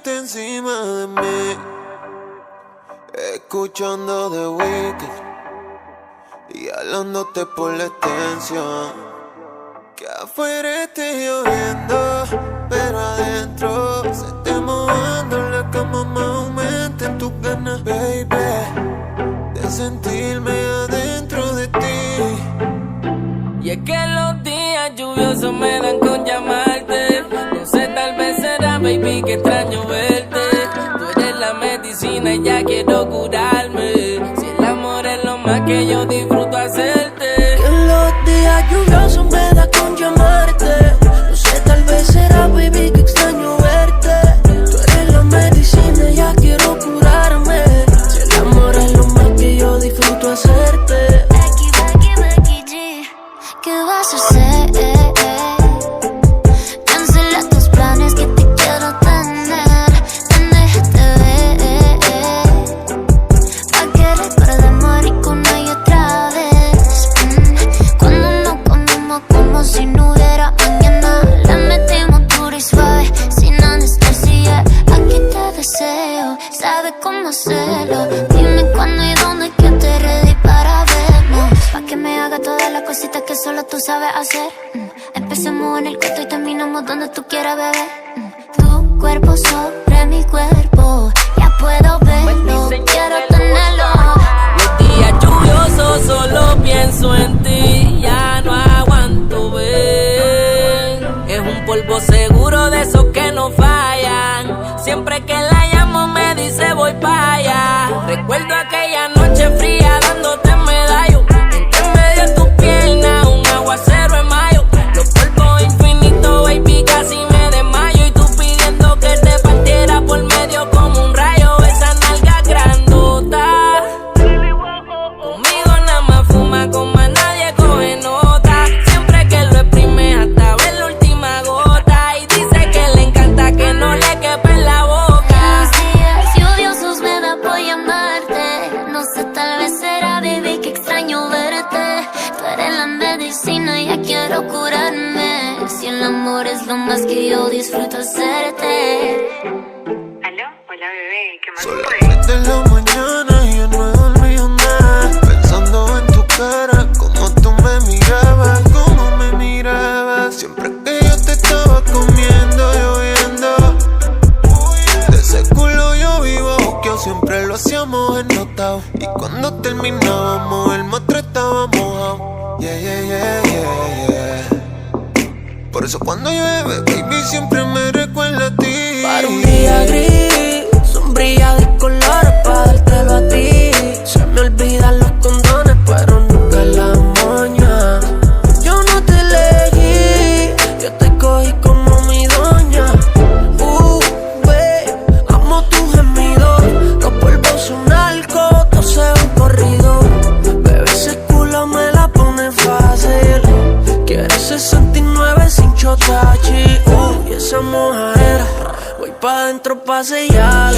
ponerte encima de mí, escuchando The Weeknd y hablándote por la extensión. Que afuera esté lloviendo, pero adentro se esté mojando la cama, más aumenten tus ganas, baby, de sentirme adentro de ti. Y es que los días lluviosos me dan con llamarte. No sé, tal vez será, baby, que extraño verte. Tú eres la medicina y ya quiero curarme. Si el amor es lo más que yo disfruto hacerte. Que los días lluviosos me dan con llamarte. No sé, tal vez será, baby, que extraño verte. Tú eres la medicina y ya quiero curarme. Si el amor es lo más que yo disfruto hacerte. Becky G, ¿qué vas a hacer? Cancela tus planes que te quiero tener. Déjate ver, pa' que recordemos rico una y otra vez. Cuando nos comemos como si no hubiera mañana. La metimos duro y suave, sin anestesia. Aquí te deseo, sabes cómo hacerlo. Dime cuándo y dónde que te ready para vernos. Pa' que me haga todas las cositas que solo tú sabes hacer. Empecemos en el cuarto y terminamos donde tú quieras, bebé. Tu cuerpo sobre mi cuerpo, ya puedo verlo, quiero tenerlo. Los días lluviosos solo pienso en ti. Ya no aguanto ver. Es un polvo seguro de esos que no fallan. Siempre que la llamo me dice voy pa' allá. Recuerdo aquella noche fría dándote medallo. Entre medio de tus piernas un aguacero en mayo. Los polvos infinitos, baby, casi me desmayo. Y tú pidiendo que te partiera por medio como un rayo. Esa nalga grandota. Conmigo nada más fuma, con más nadie coge nota. Siempre que lo exprime hasta ver la última gota. Y dice que le encanta que no le quepa en la boca. Los días lluviosos me da por llamarte. No sé, tal vez será, baby, que extraño verte. Tú eres la medicina y ya quiero curarme. Si el amor es lo más que yo disfruto hacerte. ¿Aló? Hola, bebé, ¿qué más Son las fue? 3 de la mañana y yo no he dormido nada. Pensando en tu cara, cómo tú me mirabas, cómo me mirabas. Siempre que yo te estaba comiendo, lloviendo. De ese culo yo vivo, que siempre lo hacíamos ennotado. Y cuando terminábamos, el monstruo estaba mojado. Yeah, yeah, yeah, yeah, yeah. Por eso cuando llueve, baby, siempre me recuerda a ti. Para un día gris, sombrilla de colores pa' dártelo a ti. Se me olvidan los condones, pero nunca la moña. Yo no te elegí, yo te cogí como mi doña. Amo tu gemido. Los polvos son algo, todo se un corrido. Bebé, ese culo me la pone fácil. Quieres 69 sin chotachi. Y esa mojadera, voy pa' dentro pa' sellar.